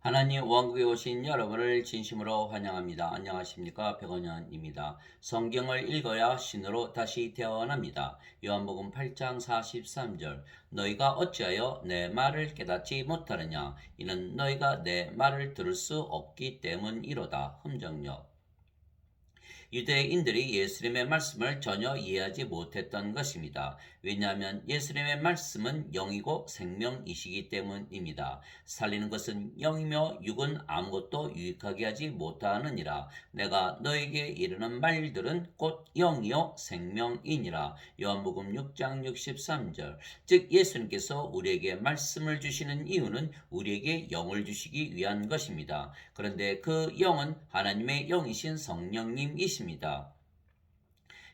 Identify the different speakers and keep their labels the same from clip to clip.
Speaker 1: 하나님 왕국에 오신 여러분을 진심으로 환영합니다. 안녕하십니까? 백원현입니다. 성경을 읽어야 신으로 다시 태어납니다. 요한복음 8장 43절 너희가 어찌하여 내 말을 깨닫지 못하느냐 이는 너희가 내 말을 들을 수 없기 때문이로다. 흠정역 유대인들이 예수님의 말씀을 전혀 이해하지 못했던 것입니다. 왜냐하면 예수님의 말씀은 영이고 생명이시기 때문입니다. 살리는 것은 영이며 육은 아무것도 유익하게 하지 못하느니라. 내가 너에게 이르는 말들은 곧 영이요 생명이니라. 요한복음 6장 63절. 즉 예수님께서 우리에게 말씀을 주시는 이유는 우리에게 영을 주시기 위한 것입니다. 그런데 그 영은 하나님의 영이신 성령님이십니다.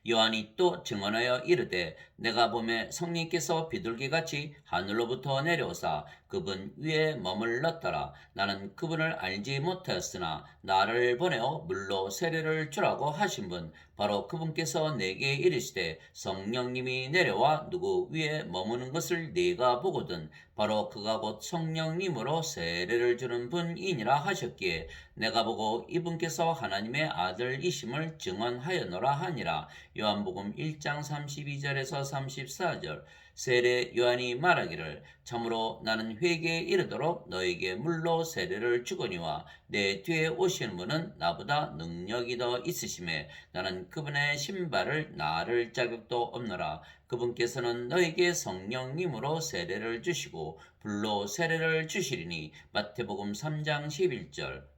Speaker 1: 요한이 또 증언하여 이르되 내가 보매 성령께서 비둘기같이 하늘로부터 내려오사 그분 위에 머물렀더라. 나는 그분을 알지 못하였으나 나를 보내어 물로 세례를 주라고 하신 분 바로 그분께서 내게 이르시되 성령님이 내려와 누구 위에 머무는 것을 네가 보거든 바로 그가 곧 성령님으로 세례를 주는 분이니라 하셨기에 내가 보고 이분께서 하나님의 아들이심을 증언하였노라 하니라. 요한복음 1장 32절에서 34절. 세례 요한이 말하기를 참으로 나는 회개에 이르도록 너에게 물로 세례를 주거니와 내 뒤에 오시는 분은 나보다 능력이 더 있으심에 나는 그분의 신발을 나를 자격도 없노라. 그분께서는 너에게 성령님으로 세례를 주시고 불로 세례를 주시리니. 마태복음 3장 11절.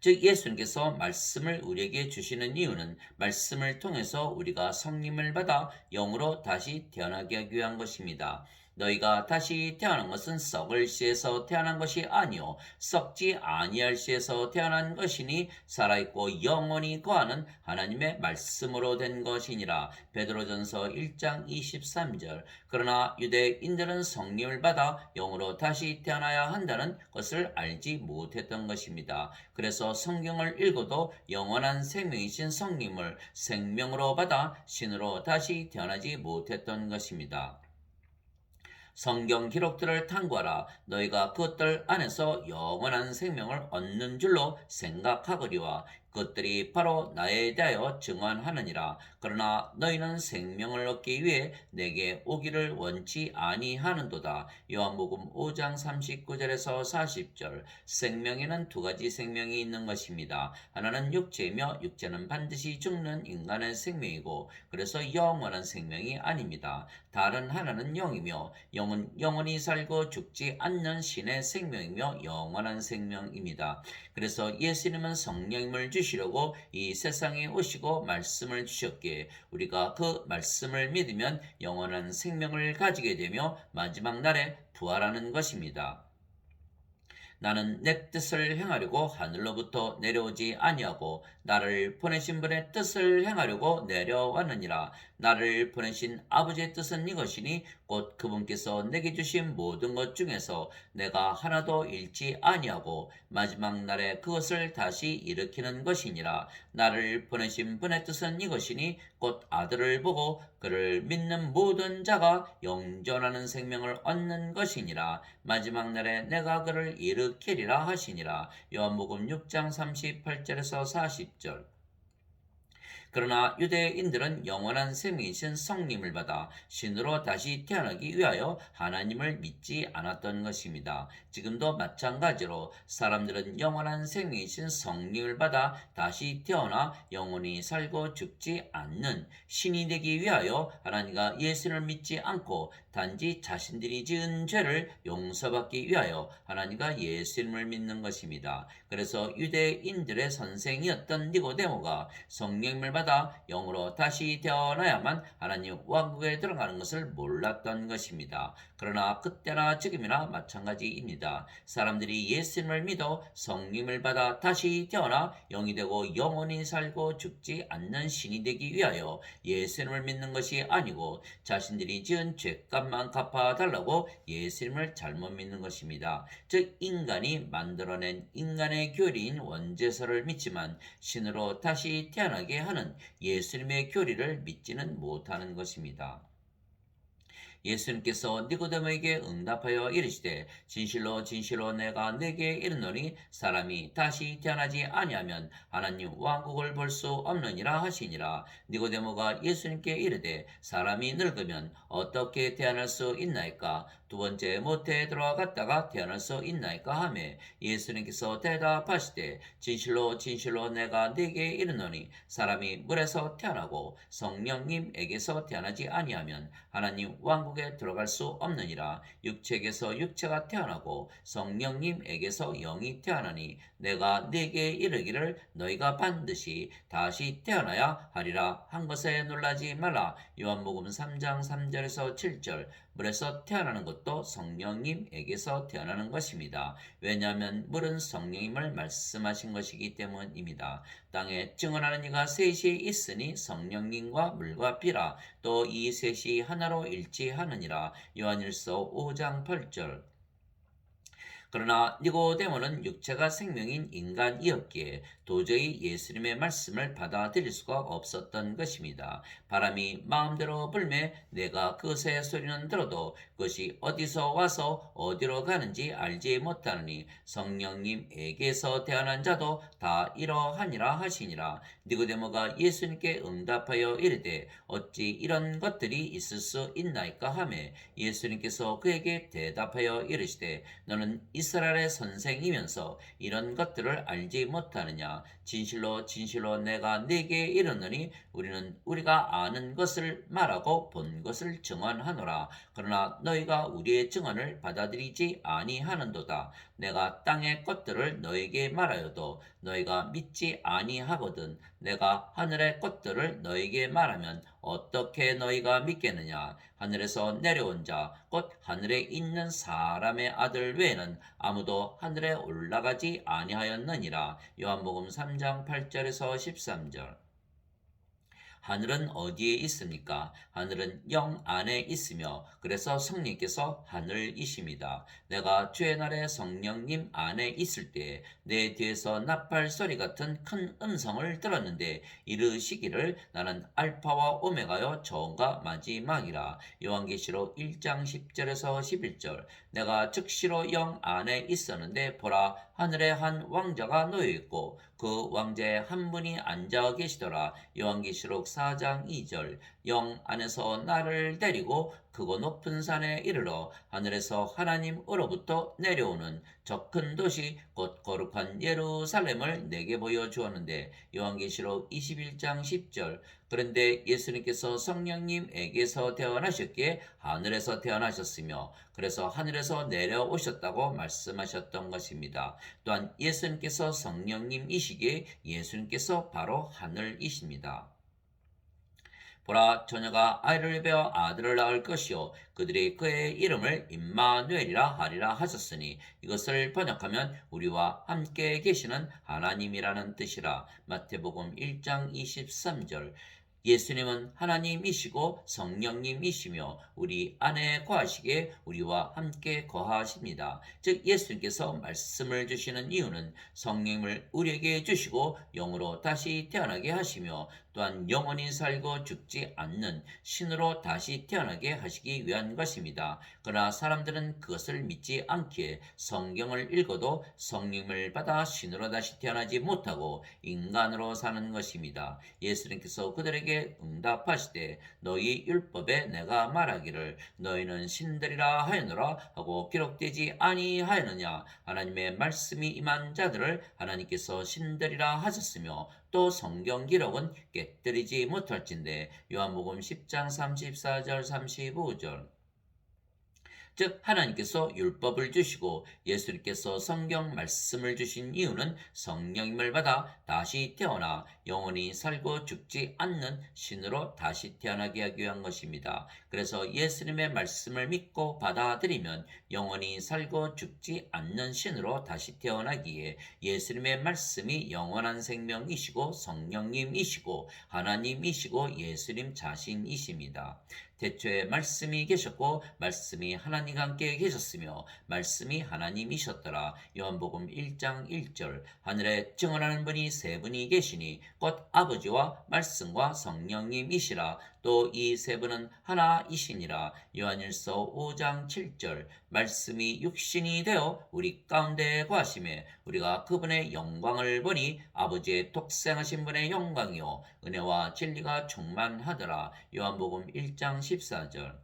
Speaker 1: 즉 예수님께서 말씀을 우리에게 주시는 이유는 말씀을 통해서 우리가 성림을 받아 영으로 다시 태어나게 하기 위한 것입니다. 너희가 다시 태어난 것은 썩을 씨에서 태어난 것이 아니요 썩지 아니할 씨에서 태어난 것이니 살아있고 영원히 거하는 하나님의 말씀으로 된 것이니라. 베드로전서 1장 23절. 그러나 유대인들은 성령을 받아 영으로 다시 태어나야 한다는 것을 알지 못했던 것입니다. 그래서 성경을 읽어도 영원한 생명이신 성님을 생명으로 받아 신으로 다시 태어나지 못했던 것입니다. 성경 기록들을 탐구하라. 너희가 그것들 안에서 영원한 생명을 얻는 줄로 생각하거리와 그것들이 바로 나에 대하여 증언하느니라. 그러나 너희는 생명을 얻기 위해 내게 오기를 원치 아니하는도다. 요한복음 5장 39절에서 40절. 생명에는 두 가지 생명이 있는 것입니다. 하나는 육체이며 육체는 반드시 죽는 인간의 생명이고 그래서 영원한 생명이 아닙니다. 다른 하나는 영이며 영은 영원히 살고 죽지 않는 신의 생명이며 영원한 생명입니다. 그래서 예수님은 성령님을 주시려고 이 세상에 오시고 말씀을 주셨기에 우리가 그 말씀을 믿으면 영원한 생명을 가지게 되며 마지막 날에 부활하는 것입니다. 나는 내 뜻을 행하려고 하늘로부터 내려오지 아니하고 나를 보내신 분의 뜻을 행하려고 내려왔느니라. 나를 보내신 아버지의 뜻은 이것이니 곧 그분께서 내게 주신 모든 것 중에서 내가 하나도 잃지 아니하고 마지막 날에 그것을 다시 일으키는 것이니라. 나를 보내신 분의 뜻은 이것이니 곧 아들을 보고 그를 믿는 모든 자가 영존하는 생명을 얻는 것이니라. 마지막 날에 내가 그를 일으키리라 하시니라. 요한복음 6장 38절에서 40절. 그러나 유대인들은 영원한 생명이신 성님을 받아 신으로 다시 태어나기 위하여 하나님을 믿지 않았던 것입니다. 지금도 마찬가지로 사람들은 영원한 생명이신 성님을 받아 다시 태어나 영원히 살고 죽지 않는 신이 되기 위하여 하나님과 예수를 믿지 않고 단지 자신들이 지은 죄를 용서받기 위하여 하나님과 예수님을 믿는 것입니다. 그래서 유대인들의 선생이었던 니고데모가 성령을 받아 영으로 다시 태어나야만 하나님 왕국에 들어가는 것을 몰랐던 것입니다. 그러나 그때나 지금이나 마찬가지입니다. 사람들이 예수님을 믿어 성령을 받아 다시 태어나 영이 되고 영원히 살고 죽지 않는 신이 되기 위하여 예수님을 믿는 것이 아니고 자신들이 지은 죄값만 갚아달라고 예수님을 잘못 믿는 것입니다. 즉 인간이 만들어낸 인간의 교리인 원죄서를 믿지만 신으로 다시 태어나게 하는 예수님의 교리를 믿지는 못하는 것입니다. 예수님께서 니고데모에게 응답하여 이르시되 진실로 진실로 내가 네게 이르노니 사람이 다시 태어나지 아니하면 하나님 왕국을 볼 수 없느니라 하시니라. 니고데모가 예수님께 이르되 사람이 늙으면 어떻게 태어날 수 있나이까? 두 번째 모태에 들어갔다가 태어날 수 있나이까 하매 예수님께서 대답하시되 진실로 진실로 내가 네게 이르노니 사람이 물에서 태어나고 성령님에게서 태어나지 아니하면 하나님 왕국에 들어갈 수 없느니라. 육체에게서 육체가 태어나고 성령님에게서 영이 태어나니 내가 네게 이르기를 너희가 반드시 다시 태어나야 하리라 한 것에 놀라지 말라. 요한복음 3장 3절에서 7절. 물에서 태어나는 것도 성령님에게서 태어나는 것입니다. 왜냐하면 물은 성령님을 말씀하신 것이기 때문입니다. 땅에 증언하는 이가 셋이 있으니 성령님과 물과 피라. 또 이 셋이 하나로 일치하느니라. 요한일서 5장 8절. 그러나 니고데모는 육체가 생명인 인간이었기에 도저히 예수님의 말씀을 받아들일 수가 없었던 것입니다. 바람이 마음대로 불매 내가 그것의 소리는 들어도 그것이 어디서 와서 어디로 가는지 알지 못하느니 성령님에게서 태어난 자도 다 이러하니라 하시니라. 니고데모가 예수님께 응답하여 이르되 어찌 이런 것들이 있을 수 있나이까 하매 예수님께서 그에게 대답하여 이르시되 너는 이스라엘의 선생이면서 이런 것들을 알지 못하느냐? 진실로 진실로 내가 네게 이르노니 우리는 우리가 아는 것을 말하고 본 것을 증언하노라. 그러나 너희가 우리의 증언을 받아들이지 아니하는도다. 내가 땅의 것들을 너에게 말하여도 너희가 믿지 아니하거든. 내가 하늘의 것들을 너에게 말하면 어떻게 너희가 믿겠느냐? 하늘에서 내려온 자, 곧 하늘에 있는 사람의 아들 외에는 아무도 하늘에 올라가지 아니하였느니라. 요한복음 3장 8절에서 13절. 하늘은 어디에 있습니까? 하늘은 영 안에 있으며 그래서 성령께서 하늘이십니다. 내가 주의 날에 성령님 안에 있을 때 내 뒤에서 나팔 소리 같은 큰 음성을 들었는데 이르시기를 나는 알파와 오메가요 처음과 마지막이라. 요한계시록 1장 10절에서 11절. 내가 즉시로 영 안에 있었는데 보라 하늘에 한 왕자가 놓여 있고 그 왕자의 한 분이 앉아 계시더라. 요한계시록 4장 2절. 영 안에서 나를 데리고 크고 높은 산에 이르러 하늘에서 하나님으로부터 내려오는 저 큰 도시 곧 거룩한 예루살렘을 내게 보여주었는데 요한계시록 21장 10절. 그런데 예수님께서 성령님에게서 태어나셨기에 하늘에서 태어나셨으며 그래서 하늘에서 내려오셨다고 말씀하셨던 것입니다. 또한 예수님께서 성령님이시기에 예수님께서 바로 하늘이십니다. 보라 처녀가 아이를 베어 아들을 낳을 것이요 그들이 그의 이름을 임마누엘이라 하리라 하셨으니 이것을 번역하면 우리와 함께 계시는 하나님이라는 뜻이라. 마태복음 1장 23절. 예수님은 하나님이시고 성령님이시며 우리 안에 거하시기에 우리와 함께 거하십니다. 즉 예수님께서 말씀을 주시는 이유는 성령을 우리에게 주시고 영으로 다시 태어나게 하시며 또한 영원히 살고 죽지 않는 신으로 다시 태어나게 하시기 위한 것입니다. 그러나 사람들은 그것을 믿지 않기에 성경을 읽어도 성령을 받아 신으로 다시 태어나지 못하고 인간으로 사는 것입니다. 예수님께서 그들에게 응답하시되 너희 율법에 내가 말하기를 너희는 신들이라 하였노라 하고 기록되지 아니하였느냐? 하나님의 말씀이 임한 자들을 하나님께서 신들이라 하셨으며 또 성경 기록은 깨뜨리지 못할진대. 요한복음 10장 34절 35절. 즉 하나님께서 율법을 주시고 예수님께서 성경 말씀을 주신 이유는 성령님을 받아 다시 태어나 영원히 살고 죽지 않는 신으로 다시 태어나게 하기 위한 것입니다. 그래서 예수님의 말씀을 믿고 받아들이면 영원히 살고 죽지 않는 신으로 다시 태어나기에 예수님의 말씀이 영원한 생명이시고 성령님이시고 하나님이시고 예수님 자신이십니다. 태초에 말씀이 계셨고 말씀이 하나님과 함께 계셨으며 말씀이 하나님이셨더라. 요한복음 1장 1절. 하늘에 증언하는 분이 세 분이 계시니 곧 아버지와 말씀과 성령님이시라. 또 이 세 분은 하나이시니라. 요한일서 5장 7절. 말씀이 육신이 되어 우리 가운데 거하심에 우리가 그분의 영광을 보니 아버지의 독생하신 분의 영광이요 은혜와 진리가 충만하더라. 요한복음 1장 14절.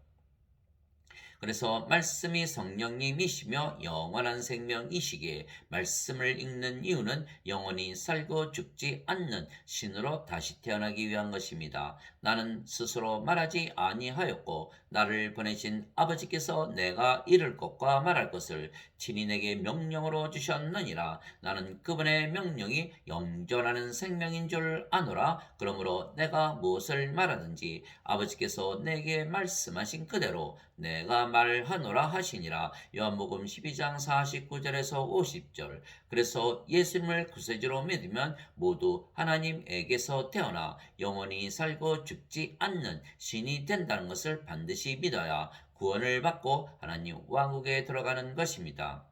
Speaker 1: 그래서 말씀이 성령님이시며 영원한 생명이시기에 말씀을 읽는 이유는 영원히 살고 죽지 않는 신으로 다시 태어나기 위한 것입니다. 나는 스스로 말하지 아니하였고 나를 보내신 아버지께서 내가 이를 것과 말할 것을 친히 내게 명령으로 주셨느니라. 나는 그분의 명령이 영존하는 생명인 줄 아노라. 그러므로 내가 무엇을 말하든지 아버지께서 내게 말씀하신 그대로 내가 말하노라 하시니라. 요한복음 12장 49절에서 50절. 그래서 예수님을 구세주로 믿으면 모두 하나님에게서 태어나 영원히 살고 죽지 않는 신이 된다는 것을 반드시 믿어야 구원을 받고 하나님 왕국에 들어가는 것입니다.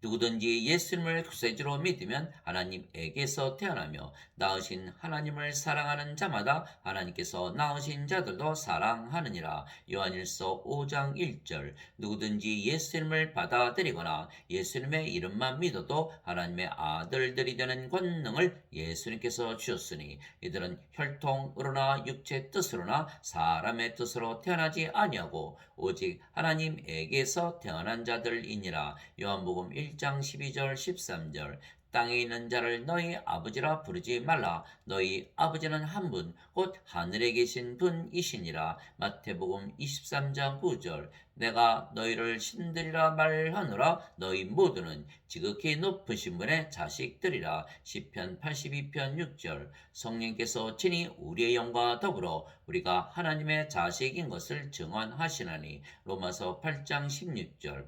Speaker 1: 누구든지 예수님을 구세주로 믿으면 하나님에게서 태어나며 낳으신 하나님을 사랑하는 자마다 하나님께서 낳으신 자들도 사랑하느니라. 요한일서 5장 1절. 누구든지 예수님을 받아들이거나 예수님의 이름만 믿어도 하나님의 아들들이 되는 권능을 예수님께서 주셨으니 이들은 혈통으로나 육체 뜻으로나 사람의 뜻으로 태어나지 아니하고 오직 하나님에게서 태어난 자들이니라. 요한복음 1장 12절 13절. 땅에 있는 자를 너희 아버지라 부르지 말라. 너희 아버지는 한 분, 곧 하늘에 계신 분이시니라. 마태복음 23장 9절. 내가 너희를 신들이라 말하노라. 너희 모두는 지극히 높으신 분의 자식들이라. 시편 82편 6절. 성령께서 친히 우리의 영과 더불어 우리가 하나님의 자식인 것을 증언하시나니. 로마서 8장 16절.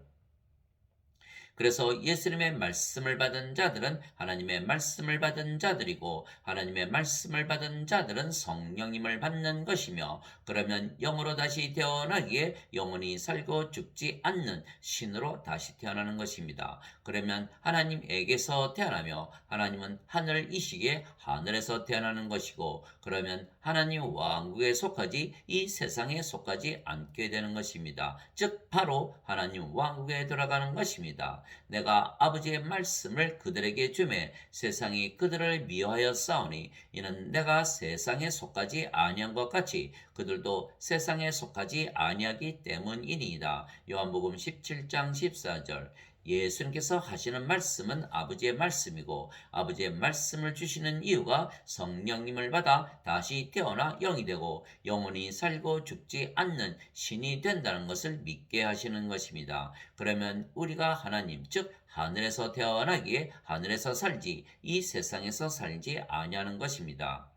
Speaker 1: 그래서 예수님의 말씀을 받은 자들은 하나님의 말씀을 받은 자들이고 하나님의 말씀을 받은 자들은 성령님을 받는 것이며 그러면 영으로 다시 태어나기에 영원히 살고 죽지 않는 신으로 다시 태어나는 것입니다. 그러면 하나님에게서 태어나며 하나님은 하늘이시기에 하늘에서 태어나는 것이고 그러면 하나님 왕국에 속하지 이 세상에 속하지 않게 되는 것입니다. 즉 바로 하나님 왕국에 들어가는 것입니다. 내가 아버지의 말씀을 그들에게 주매 세상이 그들을 미워하여 싸우니 이는 내가 세상에 속하지 아니한 것 같이 그들도 세상에 속하지 아니하기 때문이니이다. 요한복음 17장 14절. 예수님께서 하시는 말씀은 아버지의 말씀이고 아버지의 말씀을 주시는 이유가 성령님을 받아 다시 태어나 영이 되고 영원히 살고 죽지 않는 신이 된다는 것을 믿게 하시는 것입니다. 그러면 우리가 하나님 즉 하늘에서 태어나기에 하늘에서 살지 이 세상에서 살지 아니하는 것입니다.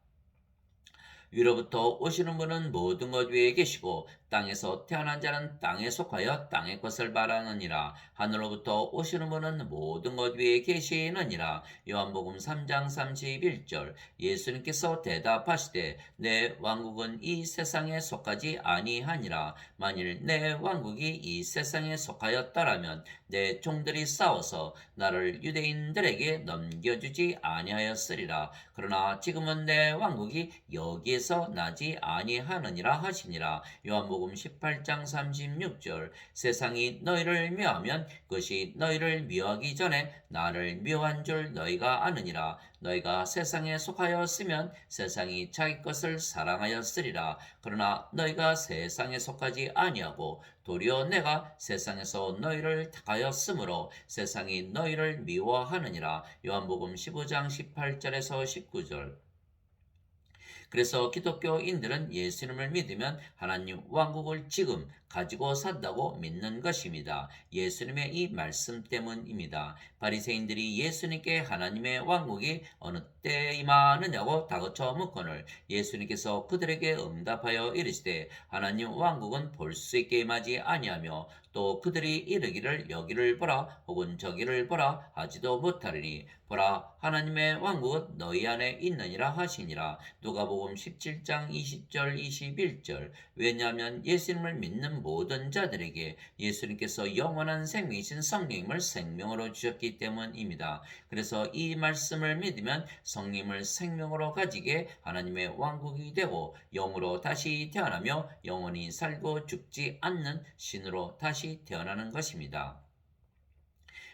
Speaker 1: 위로부터 오시는 분은 모든 것 위에 계시고 땅에서 태어난 자는 땅에 속하여 땅의 것을 바라느니라. 하늘로부터 오시는 분은 모든 것 위에 계시느니라. 요한복음 3장 31절. 예수님께서 대답하시되 내 왕국은 이 세상에 속하지 아니하니라. 만일 내 왕국이 이 세상에 속하였다라면 내 종들이 싸워서 나를 유대인들에게 넘겨주지 아니하였으리라. 그러나 지금은 내 왕국이 여기에서 나지 아니하느니라 하시니라. 요한복음 18장 36절. 세상이 너희를 미워하면 그것이 너희를 미워하기 전에 나를 미워한 줄 너희가 아느니라. 너희가 세상에 속하였으면 세상이 자기 것을 사랑하였으리라. 그러나 너희가 세상에 속하지 아니하고 도리어 내가 세상에서 너희를 택하였으므로 세상이 너희를 미워하느니라. 요한복음 15장 18절에서 19절. 그래서 기독교인들은 예수님을 믿으면 하나님 왕국을 지금 가지고 산다고 믿는 것입니다. 예수님의 이 말씀 때문입니다. 바리새인들이 예수님께 하나님의 왕국이 어느 때 임하느냐고 다그쳐 묻거늘 예수님께서 그들에게 응답하여 이르시되 하나님 왕국은 볼 수 있게 임하지 아니하며 또 그들이 이르기를 여기를 보라 혹은 저기를 보라 하지도 못하리니 보라 하나님의 왕국은 너희 안에 있느니라 하시니라. 누가복음 17장 20절 21절. 왜냐하면 예수님을 믿는 믿는 모든 자들에게 예수님께서 영원한 생명이신 성령님을 생명으로 주셨기 때문입니다. 그래서 이 말씀을 믿으면 성령님을 생명으로 가지게 하나님의 왕국이 되고 영으로 다시 태어나며 영원히 살고 죽지 않는 신으로 다시 태어나는 것입니다.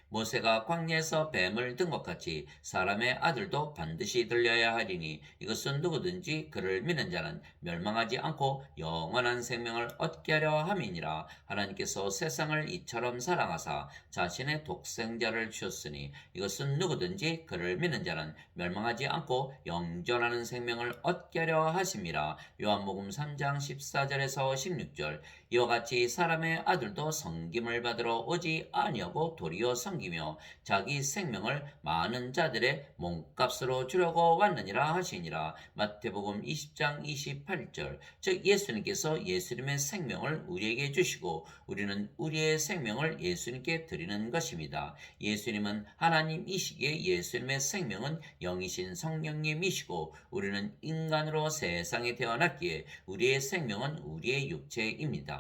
Speaker 1: 모세가 광야에서 뱀을 든 것 같이 사람의 아들도 반드시 들려야 하리니 이것은 누구든지 그를 믿는 자는 멸망하지 않고 영원한 생명을 얻게 하려 함이니라. 하나님께서 세상을 이처럼 사랑하사 자신의 독생자를 주셨으니 이것은 누구든지 그를 믿는 자는 멸망하지 않고 영존하는 생명을 얻게 하려 하심이라. 요한복음 3장 14절에서 16절. 이와 같이 사람의 아들도 섬김을 받으러 오지 아니하고 도리어 섬기며 자기 생명을 많은 자들의 몸값으로 주려고 왔느니라 하시니라. 마태복음 20장 28절. 즉 예수님께서 예수님의 생명을 우리에게 주시고 우리는 우리의 생명을 예수님께 드리는 것입니다. 예수님은 하나님이시기에 예수님의 생명은 영이신 성령님이시고 우리는 인간으로 세상에 태어났기에 우리의 생명은 우리의 육체입니다.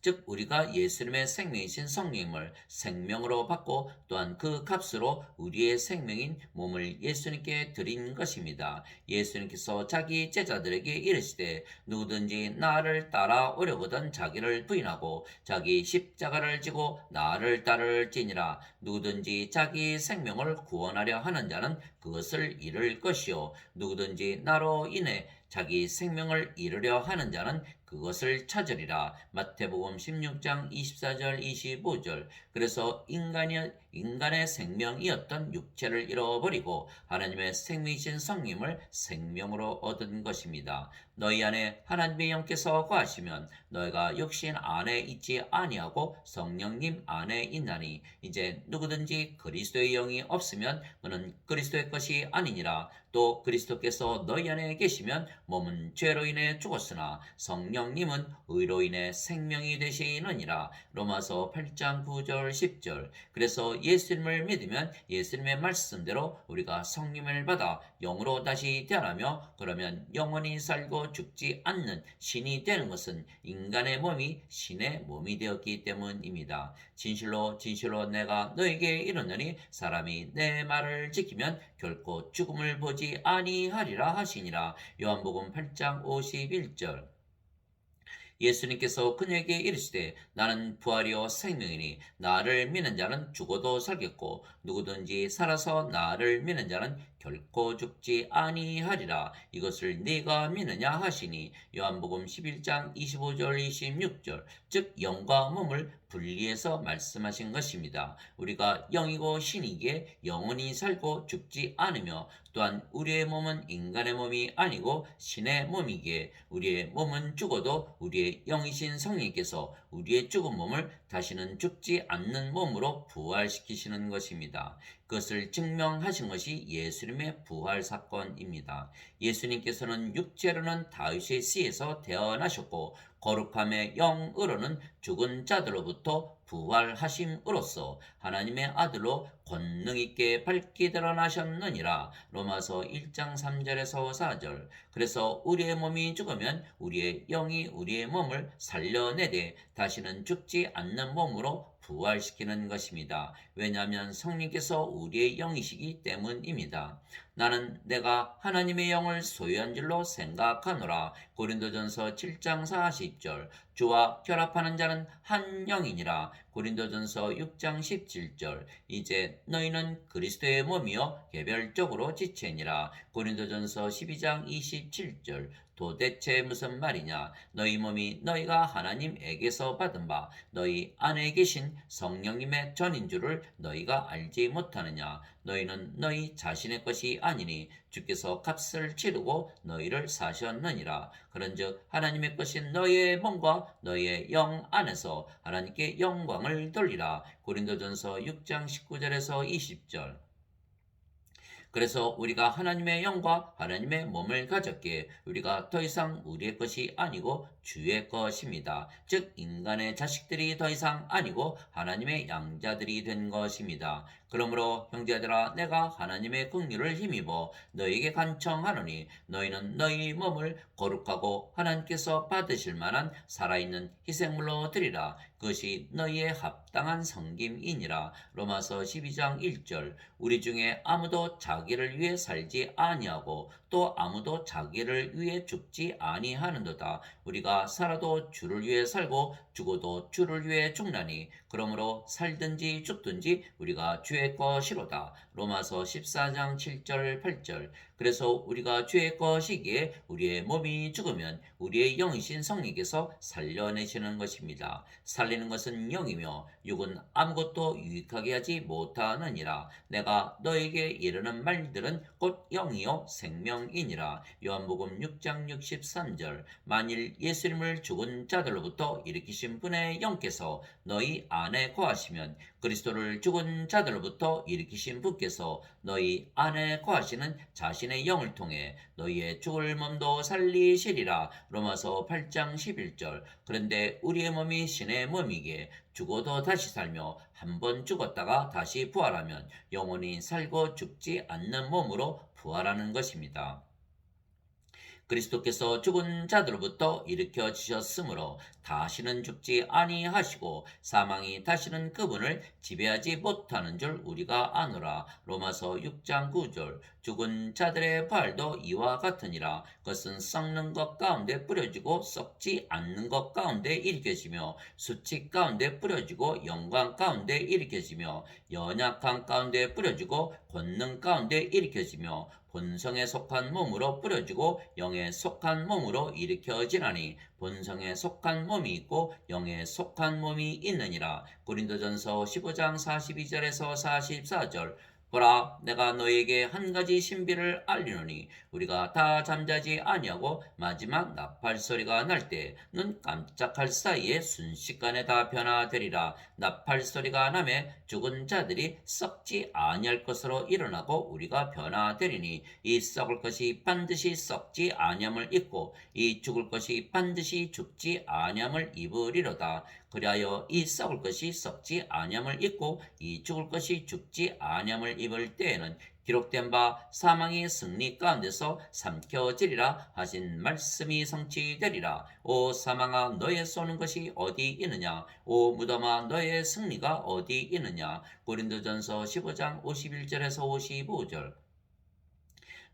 Speaker 1: 즉 우리가 예수님의 생명이신 성령님을 생명으로 받고 또한 그 값으로 우리의 생명인 몸을 예수님께 드린 것입니다. 예수님께서 자기 제자들에게 이르시되 누구든지 나를 따라오려거든 자기를 부인하고 자기 십자가를 지고 나를 따를지니라. 누구든지 자기 생명을 구원하려 하는 자는 그것을 잃을 것이요 누구든지 나로 인해 자기 생명을 잃으려 하는 자는 그것을 찾으리라. 마태복음 16장 24절 25절. 그래서 인간의 생명이었던 육체를 잃어버리고 하나님의 생명이신 성령을 생명으로 얻은 것입니다. 너희 안에 하나님의 영께서 거하시면 너희가 육신 안에 있지 아니하고 성령님 안에 있나니 이제 누구든지 그리스도의 영이 없으면 그는 그리스도의 것이 아니니라. 또 그리스도께서 너희 안에 계시면 몸은 죄로 인해 죽었으나 성령님은 의로 인해 생명이 되시느니라. 로마서 8장 9절 10절. 그래서 예수님을 믿으면 예수님의 말씀대로 우리가 성령을 받아 영으로 다시 태어나며 그러면 영원히 살고 죽지 않는 신이 되는 것은 인간의 몸이 신의 몸이 되었기 때문입니다. 진실로 진실로 내가 너에게 이르노니 사람이 내 말을 지키면 결코 죽음을 보지 아니하리라 하시니라. 요한복음 8장 51절. 예수님께서 그녀에게 이르시되 나는 부활이요 생명이니 나를 믿는 자는 죽어도 살겠고 누구든지 살아서 나를 믿는 자는 결코 죽지 아니하리라. 이것을 네가 믿느냐 하시니 요한복음 11장 25절 26절. 즉 영과 몸을 분리해서 말씀하신 것입니다. 우리가 영이고 신이기에 영원히 살고 죽지 않으며 또한 우리의 몸은 인간의 몸이 아니고 신의 몸이기에 우리의 몸은 죽어도 우리의 영이신 성령께서 우리의 죽은 몸을 다시는 죽지 않는 몸으로 부활시키시는 것입니다. 그것을 증명하신 것이 예수님의 부활 사건입니다. 예수님께서는 육체로는 다윗의 씨에서 태어나셨고 거룩함의 영으로는 죽은 자들로부터 부활하심으로써 하나님의 아들로 권능 있게 밝게 드러나셨느니라. 로마서 1장 3절에서 4절. 그래서 우리의 몸이 죽으면 우리의 영이 우리의 몸을 살려내되 다시는 죽지 않는 몸으로 부활시키는 것입니다. 왜냐하면 성령께서 우리의 영이시기 때문입니다. 나는 내가 하나님의 영을 소유한 줄로 생각하노라. 고린도전서 7장 40절. 주와 결합하는 자는 한 영이니라. 고린도전서 6장 17절. 이제 너희는 그리스도의 몸이요 개별적으로 지체니라. 고린도전서 12장 27절. 도대체 무슨 말이냐? 너희 몸이 너희가 하나님에게서 받은 바 너희 안에 계신 성령님의 전인 줄을 너희가 알지 못하느냐? 너희는 너희 자신의 것이 아니니 주께서 값을 치르고 너희를 사셨느니라. 그런즉 하나님의 것인 너희의 몸과 너희의 영 안에서 하나님께 영광을 돌리라. 고린도전서 6장 19절에서 20절. 그래서 우리가 하나님의 영과 하나님의 몸을 가졌기에 우리가 더 이상 우리의 것이 아니고 주의 것입니다. 즉 인간의 자식들이 더 이상 아니고 하나님의 양자들이 된 것입니다. 그러므로 형제들아 내가 하나님의 긍휼을 힘입어 너에게 간청하노니 너희는 너희 몸을 거룩하고 하나님께서 받으실 만한 살아있는 희생물로 드리라. 그것이 너희의 합당한 섬김이니라. 로마서 12장 1절. 우리 중에 아무도 자기를 위해 살지 아니하고 또 아무도 자기를 위해 죽지 아니하는도다. 우리가 살아도 주를 위해 살고 죽어도 주를 위해 죽나니 그러므로 살든지 죽든지 우리가 주의 것이로다. 로마서 14장 7절 8절. 그래서 우리가 주의 것이기에 우리의 몸이 죽으면 우리의 영이신 성령께서 살려내시는 것입니다. 살리는 것은 영이며 육은 아무것도 유익하게 하지 못하느니라. 내가 너에게 이르는 말들은 곧 영이요 생명이니라. 요한복음 6장 63절. 만일 예수님을 죽은 자들로부터 일으키신 분의 영께서 너희 안에 거하시면 그리스도를 죽은 자들로부터 일으키신 분께서 너희 안에 거하시는 자신의 영을 통해 너희의 죽을 몸도 살리시리라. 로마서 8장 11절. 그런데 우리의 몸이 신의 몸이기에 죽어도 다시 살며 한 번 죽었다가 다시 부활하면 영원히 살고 죽지 않는 몸으로 부활하는 것입니다. 그리스도께서 죽은 자들로부터 일으켜 주셨으므로 다시는 죽지 아니하시고 사망이 다시는 그분을 지배하지 못하는 줄 우리가 아노라. 로마서 6장 9절. 죽은 자들의 부활도 이와 같으니라. 그것은 썩는 것 가운데 뿌려지고 썩지 않는 것 가운데 일으켜지며 수치 가운데 뿌려지고 영광 가운데 일으켜지며 연약한 가운데 뿌려지고 권능 가운데 일으켜지며 본성에 속한 몸으로 뿌려지고 영에 속한 몸으로 일으켜지나니 본성에 속한 몸이 있고 영에 속한 몸이 있느니라. 고린도전서 15장 42절에서 44절. 보라 내가 너에게 한 가지 신비를 알리노니 우리가 다 잠자지 아니하고 마지막 나팔 소리가 날 때 눈 깜짝할 사이에 순식간에 다 변화되리라. 나팔 소리가 나매 죽은 자들이 썩지 아니할 것으로 일어나고 우리가 변화되리니 이 썩을 것이 반드시 썩지 아니함을 입고 이 죽을 것이 반드시 죽지 아니함을 입으리로다. 그리하여 이 썩을 것이 썩지 아니함을 입고 이 죽을 것이 죽지 아니함을 입을 때에는 기록된 바 사망의 승리 가운데서 삼켜지리라 하신 말씀이 성취되리라. 오 사망아 너의 쏘는 것이 어디 있느냐? 오 무덤아 너의 승리가 어디 있느냐? 고린도전서 15장 51절에서 55절.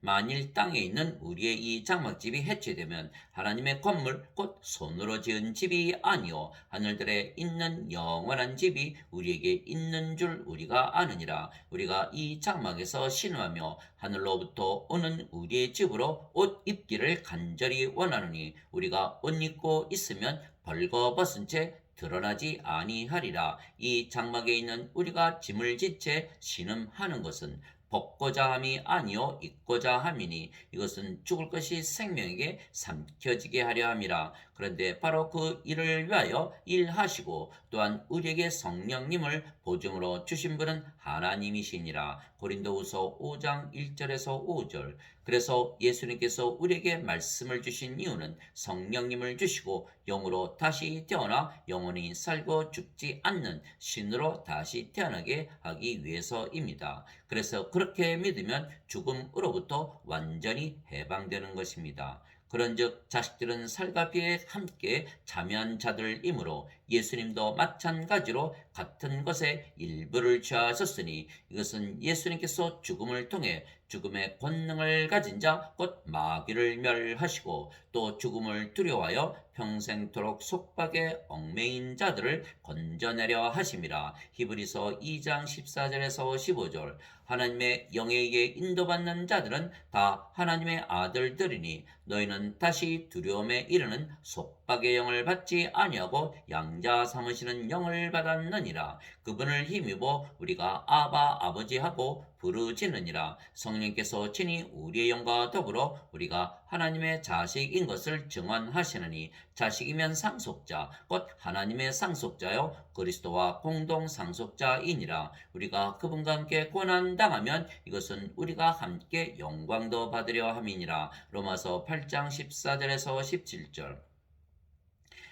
Speaker 1: 만일 땅에 있는 우리의 이 장막집이 해체되면 하나님의 건물 곧 손으로 지은 집이 아니요 하늘들에 있는 영원한 집이 우리에게 있는 줄 우리가 아느니라. 우리가 이 장막에서 신음하며 하늘로부터 오는 우리의 집으로 옷 입기를 간절히 원하노니 우리가 옷 입고 있으면 벌거벗은 채 드러나지 아니하리라. 이 장막에 있는 우리가 짐을 지채 신음하는 것은 벗고자 함이 아니요 입고자 함이니 이것은 죽을 것이 생명에게 삼켜지게 하려 함이라. 그런데 바로 그 일을 위하여 일하시고 또한 우리에게 성령님을 보증으로 주신 분은 하나님이시니라. 고린도후서 5장 1절에서 5절. 그래서 예수님께서 우리에게 말씀을 주신 이유는 성령님을 주시고 영으로 다시 태어나 영원히 살고 죽지 않는 신으로 다시 태어나게 하기 위해서입니다. 그래서 그렇게 믿으면 죽음으로부터 완전히 해방되는 것입니다. 그런즉 자식들은 살과 피에 함께 참여한 자들이므로 예수님도 마찬가지로 같은 것에 일부를 취하셨으니 이것은 예수님께서 죽음을 통해 죽음의 권능을 가진 자 곧 마귀를 멸하시고 또 죽음을 두려워하여 평생토록 속박에 얽매인 자들을 건져내려 하심이라. 히브리서 2장 14절에서 15절. 하나님의 영에게 인도받는 자들은 다 하나님의 아들들이니 너희는 다시 두려움에 이르는 속박 핍박의 영을 받지 아니하고 양자 삼으시는 영을 받았느니라. 그분을 힘입어 우리가 아바 아버지 하고 부르짖느니라. 성령께서 친히 우리의 영과 더불어 우리가 하나님의 자식인 것을 증언하시느니 자식이면 상속자 곧 하나님의 상속자요 그리스도와 공동 상속자이니라. 우리가 그분과 함께 고난 당하면 이것은 우리가 함께 영광도 받으려 함이니라. 로마서 8장 14절에서 17절.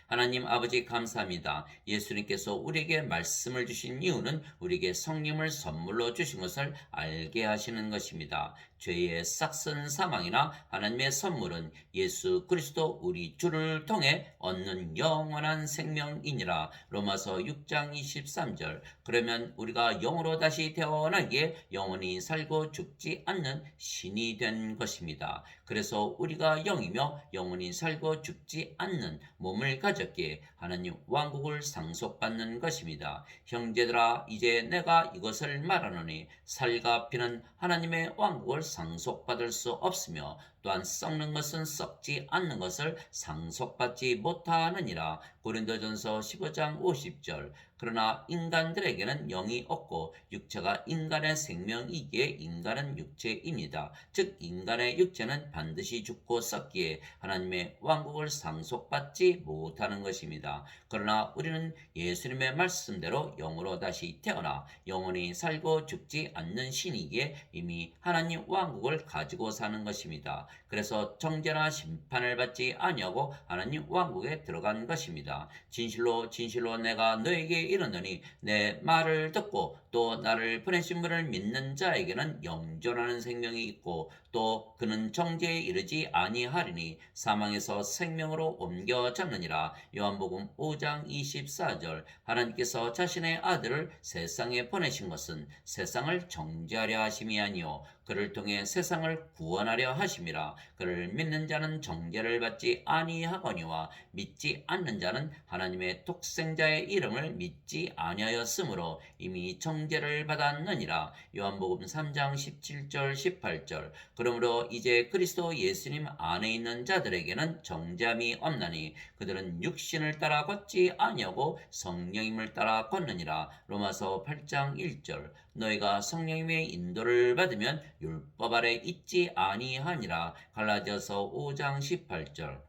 Speaker 1: 하나님 아버지 감사합니다. 예수님께서 우리에게 말씀을 주신 이유는 우리에게 성령을 선물로 주신 것을 알게 하시는 것입니다. 죄의 싹슨 사망이나 하나님의 선물은 예수 그리스도 우리 주를 통해 얻는 영원한 생명이니라. 로마서 6장 23절. 그러면 우리가 영으로 다시 태어나기에 영원히 살고 죽지 않는 신이 된 것입니다. 그래서 우리가 영이며 영원히 살고 죽지 않는 몸을 가졌기에 하나님 왕국을 상속받는 것입니다. 형제들아 이제 내가 이것을 말하노니 살과 피는 하나님의 왕국을 상속받을 수 없으며 또한 썩는 것은 썩지 않는 것을 상속받지 못하느니라. 고린도전서 15장 50절. 그러나 인간들에게는 영이 없고 육체가 인간의 생명이기에 인간은 육체입니다. 즉 인간의 육체는 반드시 죽고 썩기에 하나님의 왕국을 상속받지 못하는 것입니다. 그러나 우리는 예수님의 말씀대로 영으로 다시 태어나 영원히 살고 죽지 않는 신이기에 이미 하나님 왕국을 가지고 사는 것입니다. 그래서 정죄나 심판을 받지 아니하고 하나님 왕국에 들어간 것입니다. 진실로 진실로 내가 너에게 이르노니 내 말을 듣고 또 나를 보내신 분을 믿는 자에게는 영존하는 생명이 있고 또 그는 정죄에 이르지 아니하리니 사망에서 생명으로 옮겨졌느니라. 요한복음 5장 24절. 하나님께서 자신의 아들을 세상에 보내신 것은 세상을 정죄하려 하심이 아니요 그를 통해 세상을 구원하려 하심이라. 그를 믿는 자는 정죄를 받지 아니하거니와 믿지 않는 자는 하나님의 독생자의 이름을 믿지 아니하였으므로 이미 정죄를 받았느니라. 요한복음 3장 17절 18절. 그러므로 이제 그리스도 예수님 안에 있는 자들에게는 정죄함이 없나니 그들은 육신을 따라 걷지 아니하고 성령님을 따라 걷느니라. 로마서 8장 1절. 너희가 성령님의 인도를 받으면 율법 아래 있지 아니하니라. 갈라디아서 5장 18절.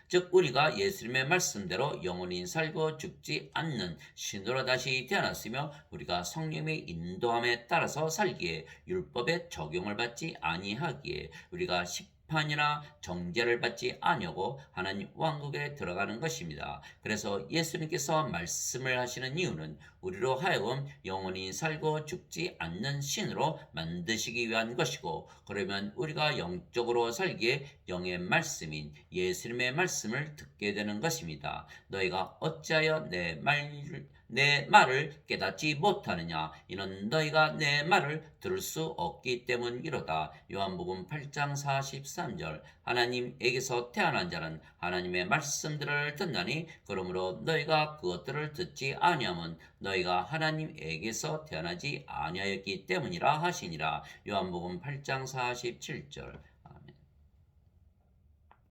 Speaker 1: 즉 우리가 예수님의 말씀대로 영원히 살고 죽지 않는 신으로 다시 태어났으며 우리가 성령의 인도함에 따라서 살기에 율법의 적용을 받지 아니하기에 우리가 판이나 정죄를 받지 아니하고 하나님 왕국에 들어가는 것입니다. 그래서 예수님께서 말씀을 하시는 이유는 우리로 하여금 영원히 살고 죽지 않는 신으로 만드시기 위한 것이고 그러면 우리가 영적으로 살기에 영의 말씀인 예수님의 말씀을 듣게 되는 것입니다. 너희가 어찌하여 내 말을 깨닫지 못하느냐 이는 너희가 내 말을 들을 수 없기 때문이로다. 요한복음 8장 43절. 하나님에게서 태어난 자는 하나님의 말씀들을 듣나니 그러므로 너희가 그것들을 듣지 아니함은 너희가 하나님에게서 태어나지 아니하였기 때문이라 하시니라. 요한복음 8장 47절.